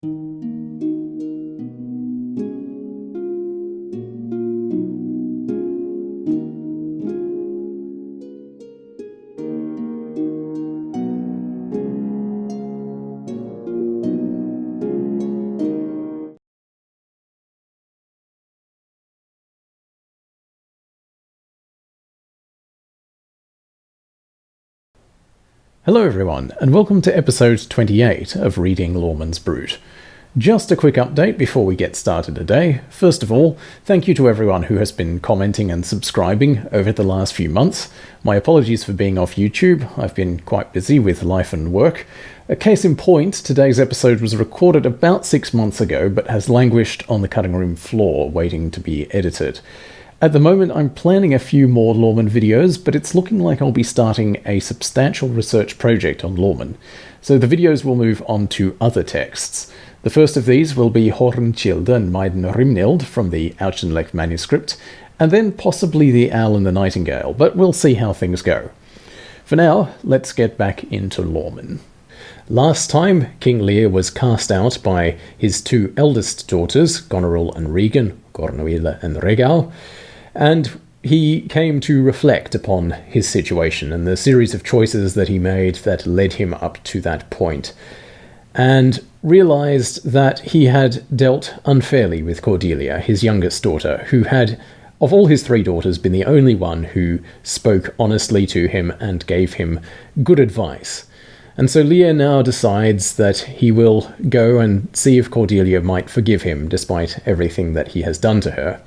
Hello everyone, and welcome to episode 28 of Reading Layamon's Brut. Just a quick update before we get started today. First of all, thank you to everyone who has been commenting and subscribing over the last few months. My apologies for being off YouTube. I've been quite busy with life and work. A case in point, today's episode was recorded about 6 months ago, but has languished on the cutting room floor, waiting to be edited. At the moment, I'm planning a few more Layamon videos, but it's looking like I'll be starting a substantial research project on Layamon, so the videos will move on to other texts. The first of these will be Hornkilde and Maiden Rimnild from the Auchinleck manuscript, and then possibly The Owl and the Nightingale, but we'll see how things go. For now, let's get back into Layamon. Last time, King Lear was cast out by his two eldest daughters, Goneril and Regan, Gornoila and Regal, and he came to reflect upon his situation and the series of choices that he made that led him up to that point, and realized that he had dealt unfairly with Cordelia, his youngest daughter, who had, of all his three daughters, been the only one who spoke honestly to him and gave him good advice. And so Lear now decides that he will go and see if Cordelia might forgive him despite everything that he has done to her.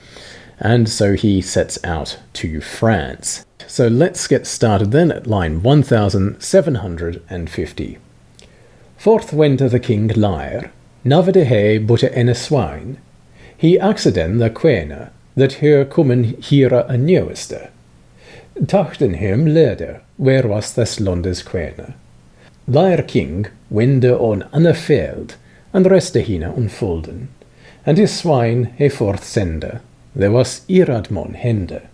And so he sets out to France. So let's get started then at line 1750. Forth went the king Lear, navede he but ene swine. He accident the quene, that her kummen hira a nieuweste. Tachten hem leder, where was this Londes quene. Lear king wende on anne veld, and reste hine unfolden. And his swine he forth sende. There was Layamon hende,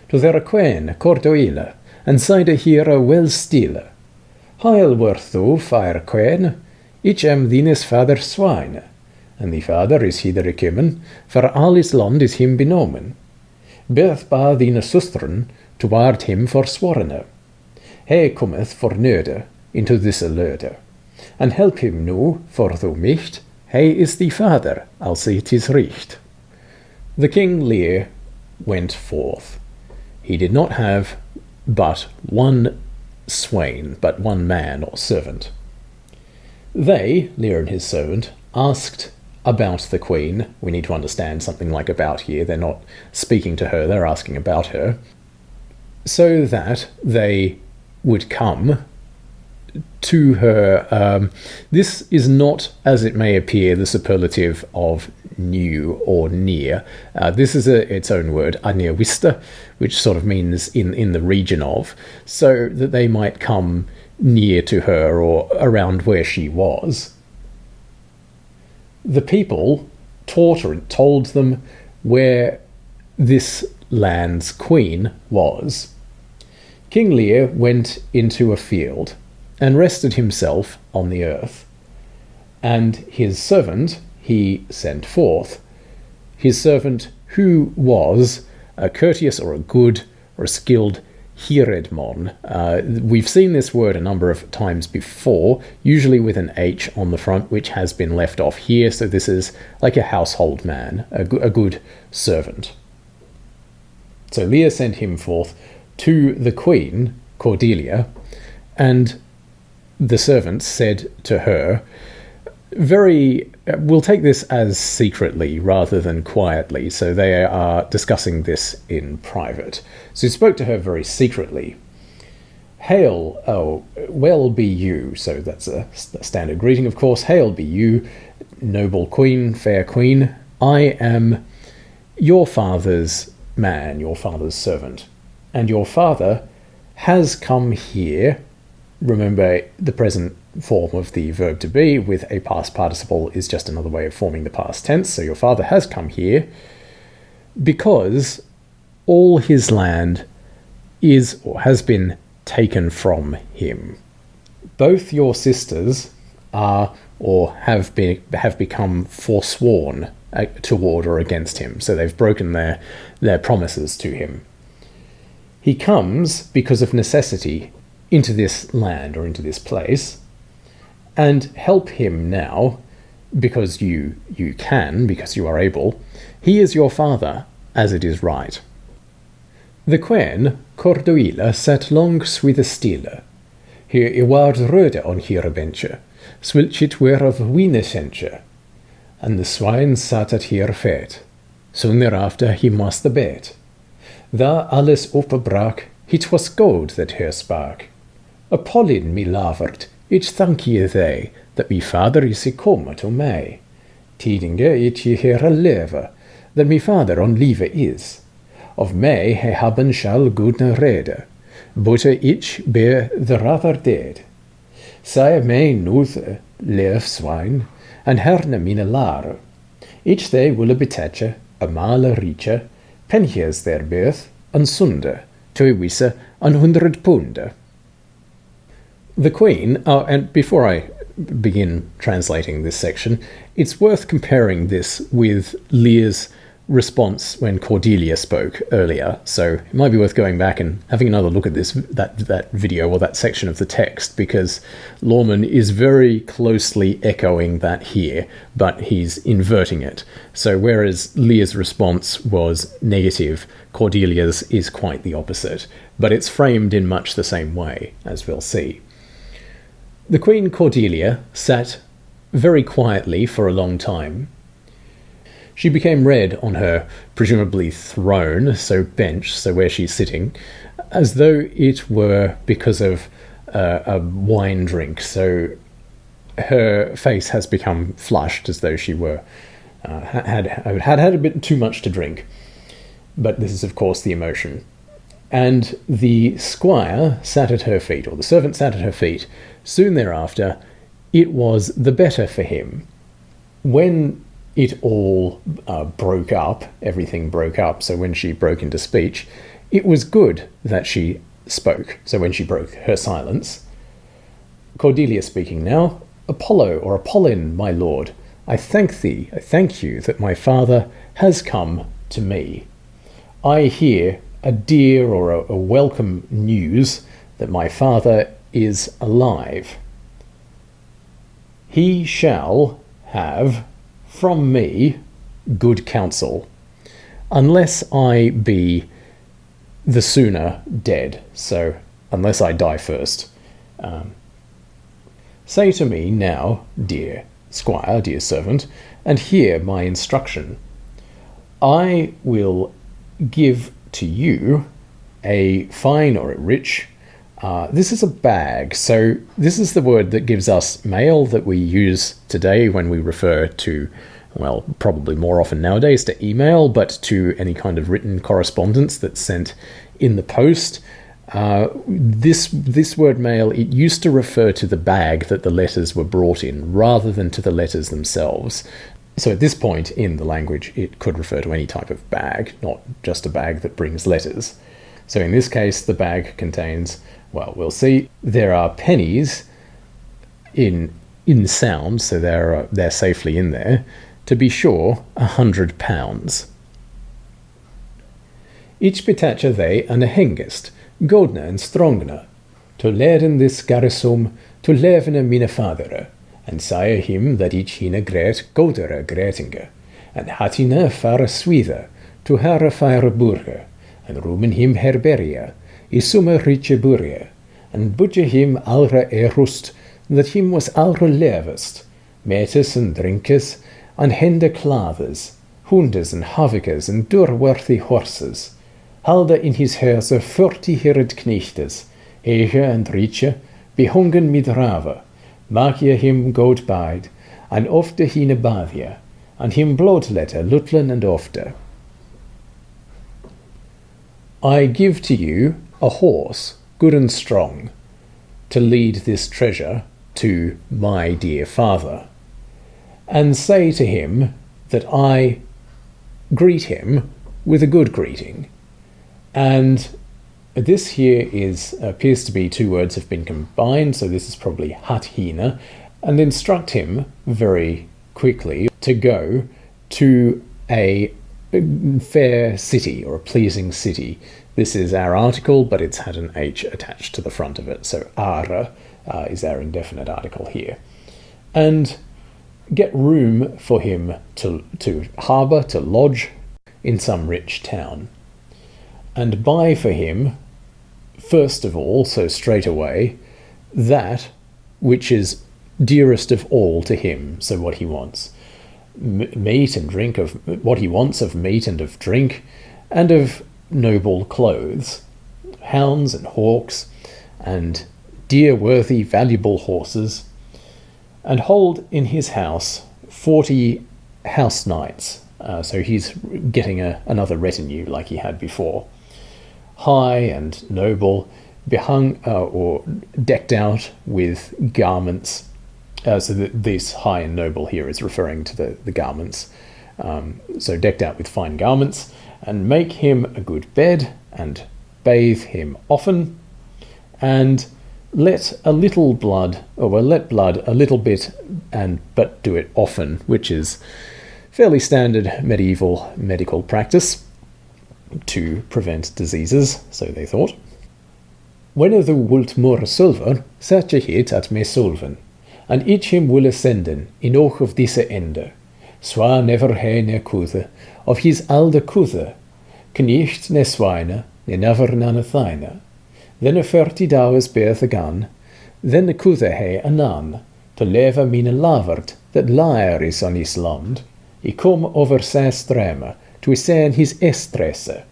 to their queen Cordelia, and side hira well stille. Heil worth thou, fair queen, each thines father swine, and the father is hither gekommen, for all his land is him benomen. Beth ba thine susteren, toward him forsworene. He cometh for nøde, into this leude, and help him nu, for thou nicht, he is the father, als it is recht. The king Lear went forth. He did not have but one swain, but one man or servant. They, Lear and his servant, asked about the queen. We need to understand something like about here. They're not speaking to her, they're asking about her. So that they would come to her. This is not, as it may appear, the superlative of new or near. This is its own word, anierwiste, which sort of means in the region of, so that they might come near to her or around where she was. The people told them where this land's queen was. King Lear went into a field and rested himself on the earth, and his servant he sent forth. His servant, who was a courteous or a good or a skilled Layamon. We've seen this word a number of times before, usually with an H on the front, which has been left off here, so this is like a household man, a good servant. So Lear sent him forth to the queen, Cordelia, and the servant said to her, we'll take this as secretly rather than quietly, so they are discussing this in private. So he spoke to her very secretly. Hail, oh, well be you, so that's a standard greeting, of course. Hail be you, noble queen, fair queen. I am your father's man, your father's servant, and your father has come here. Remember, the present form of the verb to be with a past participle is just another way of forming the past tense. So your father has come here because all his land is or has been taken from him. Both your sisters are or have become forsworn toward or against him. So they've broken their promises to him. He comes because of necessity into this land or into this place, and help him now, because you can, because you are able. He is your father, as it is right. The queen, Cordelia, sat langs with the stille. Hier I ward røde on hire benche, swilchit were of winesentje, and the swine sat at hire fet. Soon thereafter he must the bet. Da alles opbrak, it was gold that her spark. Apollin me lavert, ich thank ye they, that me father is come to mij. Tidinge it ye here leve, that me father on lieve is. Of mij he haben shall goedne rede, but ich be the rather dead. Zij mij noothe, leef swine, en herne mine lare. Ich they will betetje, a male riche, penjes their birth, and sunde, to wisse, an 100 punde. The Queen, and before I begin translating this section, it's worth comparing this with Lear's response when Cordelia spoke earlier. So it might be worth going back and having another look at that video or that section of the text, because Layamon is very closely echoing that here, but he's inverting it. So whereas Lear's response was negative, Cordelia's is quite the opposite, but it's framed in much the same way, as we'll see. The Queen Cordelia sat very quietly for a long time. She became red on her presumably throne, so bench, so where she's sitting, as though it were because of a wine drink. So her face has become flushed, as though she were had a bit too much to drink. But this is, of course, the emotion. And the squire sat at her feet, or the servant sat at her feet. Soon thereafter, it was the better for him. When it all broke up, everything broke up, so when she broke into speech, it was good that she spoke. So when she broke her silence, Cordelia speaking now, Apollo, or Apollin, my lord, I thank thee, I thank you that my father has come to me. I hear a dear or a welcome news that my father is alive. He shall have from me good counsel, unless I be the sooner dead, so unless I die first. Say to me now, dear squire, dear servant, and hear my instruction. I will give to you a fine or a rich. This is a bag, so this is the word that gives us mail that we use today when we refer to, well, probably more often nowadays to email, but to any kind of written correspondence that's sent in the post. This word mail, it used to refer to the bag that the letters were brought in, rather than to the letters themselves. So at this point in the language, it could refer to any type of bag, not just a bag that brings letters. So in this case, the bag contains, well, we'll see, there are pennies in sound, so they're safely in there. To be sure, £100. Ich betacha they an a hengest, godna and strongna, to leren this garrisum, to levene mine fadere, and sire him that each hina gret godere gretinge, and hatina fara swither, to hara fire burger, and rumen him herberia, isuma riche burger, and budge him alra erust, that him was alra levest, metes and drinkes, and hende clathers, hundes and havikes and durworthy horses, halde in his hause 40 hired knechtes, ege and riche, behungen mit rave, mag je him goed bide, and ofte hine bathje, and him bloodletter lutlen and ofte. I give to you a horse, good and strong, to lead this treasure to my dear father, and say to him that I greet him with a good greeting. And this here appears to be two words have been combined, so this is probably hathina, and instruct him very quickly to go to a fair city or a pleasing city. This is our article, but it's had an H attached to the front of it, so ara is our indefinite article here. And get room for him to harbour, to lodge in some rich town. And buy for him, first of all, so straight away, that which is dearest of all to him, so what he wants. Meat and drink, of what he wants of meat and of drink, and of noble clothes, hounds and hawks, and dear, worthy, valuable horses, and hold in his house 40 house knights. So he's getting another retinue like he had before, high and noble, behung or decked out with garments. So this high and noble here is referring to the garments. So decked out with fine garments, and make him a good bed, and bathe him often, and let blood a little bit, but do it often, which is fairly standard medieval medical practice to prevent diseases, so they thought. Wanneer thou wilt more silver, set je het at me solven, and each him will ascenden in oog of disse ende. Zwaar never he ne kuthe, of his alde kuthe, knecht ne swine, ne never nane thine. Then a 40 days bearth again, then the kuthe he anan, to leve mine lavert, that Lear is on his land. I kom over zijn streme, to zijn his estresse.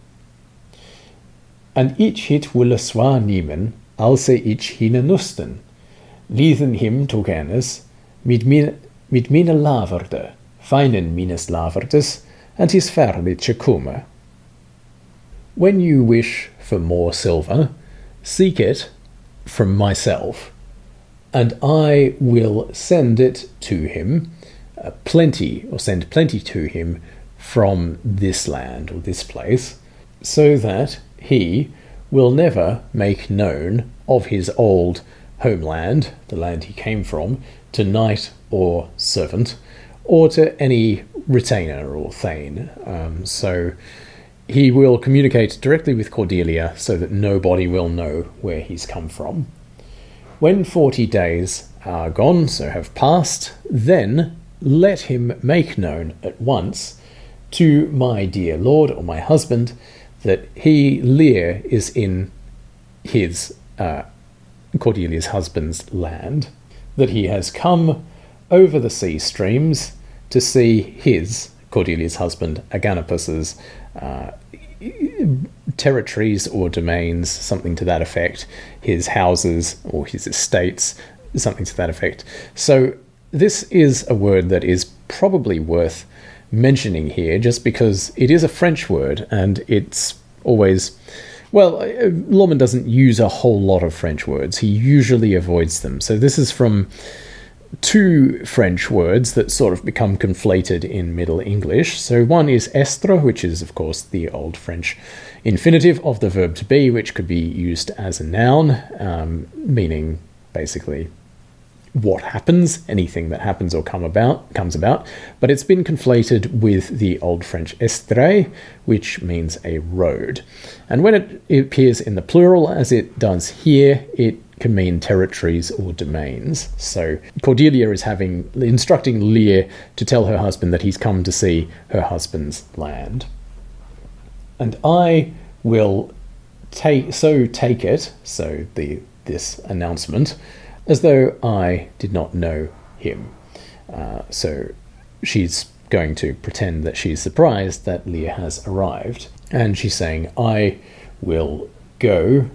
And each hit will a swa nemen, als each hine nusten. Lieden him to kennis, mit mine laverde, feinen mines lavertes, and his verliche komme. When you wish for more silver, seek it from myself, and I will send it to him, send plenty to him from this land or this place, so that he will never make known of his old homeland, the land he came from, to knight or servant, or to any retainer or thane. So he will communicate directly with Cordelia so that nobody will know where he's come from. When 40 days are gone, so have passed, then let him make known at once to my dear lord or my husband that he, Lear, is in his, Cordelia's husband's land, that he has come over the sea streams to see his, Cordelia's husband, Aganapus's territories or domains, something to that effect, his houses or his estates, something to that effect. So this is a word that is probably worth mentioning here, just because it is a French word, and it's always... Well, Layamon doesn't use a whole lot of French words. He usually avoids them. So this is from two French words that sort of become conflated in Middle English. So one is estre, which is, of course, the old French infinitive of the verb to be, which could be used as a noun, meaning basically what happens, anything that happens or comes about, but it's been conflated with the Old French estre, which means a road. And when it appears in the plural, as it does here, it can mean territories or domains. So Cordelia is instructing Lear to tell her husband that he's come to see her husband's land. And I will take it, this announcement, as though I did not know him. So she's going to pretend that she's surprised that Lear has arrived. And she's saying, I will go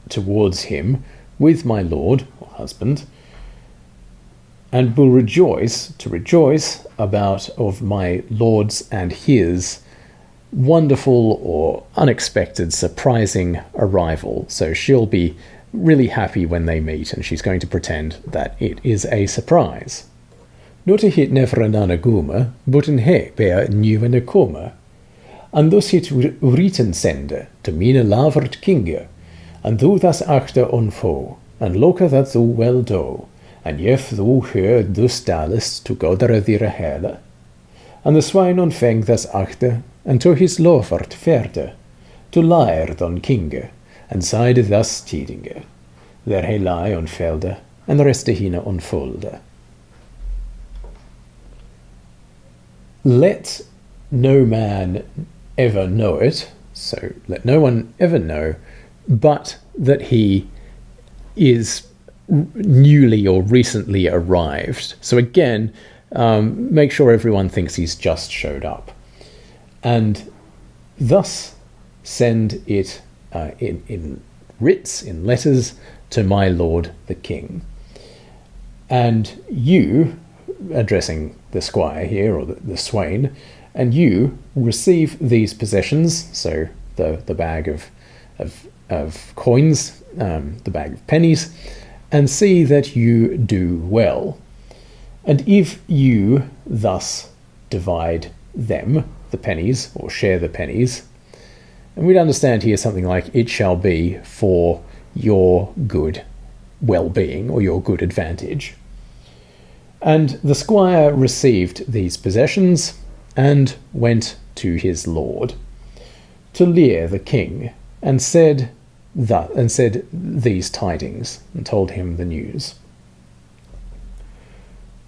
towards him with my lord, or husband, and will rejoice of my lord's and his wonderful or unexpected, surprising arrival. So she'll be really happy when they meet, and she's going to pretend that it is a surprise. Not hit never an anaguma, but an he bear new an akoma. And thus hit written sende to mine lavert kinge, and do thus achter on foe, and loka that thou well do, and if thou her dus dalest to godere dira hele, and the swine onfeng das achte, and to his lovert verde, to Lear don kinge, and side thus tidinge, there he lie on velde, and reste hine on folde. Let no man ever know it, so let no one ever know, but that he is newly or recently arrived. So again, make sure everyone thinks he's just showed up. And thus send it in writs, in letters, to my lord the king. And you, addressing the squire here, or the swain, and you receive these possessions, so the bag of coins, the bag of pennies, and see that you do well. And if you thus divide them, the pennies, or share the pennies, and we'd understand here something like, it shall be for your good well-being, or your good advantage. And the squire received these possessions, and went to his lord, to Lear the king, and said these tidings, and told him the news.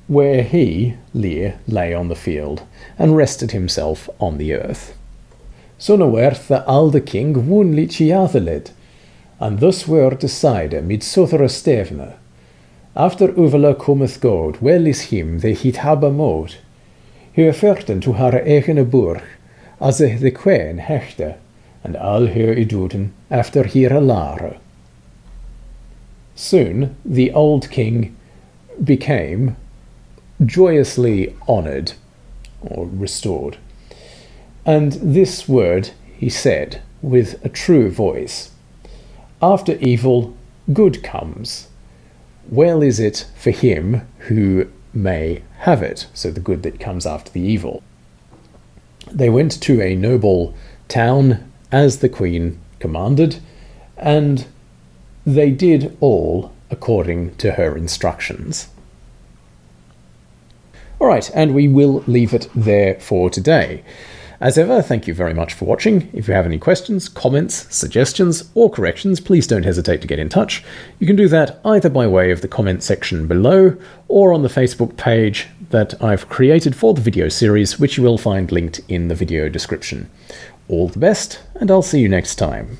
Where he, Lear, lay on the field, and rested himself on the earth. Sonnewerth the alde king woon lichiatheled, and thus were decide mid sothre stevne. After uvela cometh god, well is him they hit habba mood. Hur verten to haar eigene burg, as de queen hechte, and al her iduten after hire lare. Soon the old king became joyously honoured, or restored. And this word he said with a true voice: after evil, good comes. Well is it for him who may have it, so the good that comes after the evil. They went to a noble town as the queen commanded, and they did all according to her instructions. All right, and we will leave it there for today. As ever, thank you very much for watching. If you have any questions, comments, suggestions, or corrections, please don't hesitate to get in touch. You can do that either by way of the comment section below, or on the Facebook page that I've created for the video series, which you will find linked in the video description. All the best, and I'll see you next time.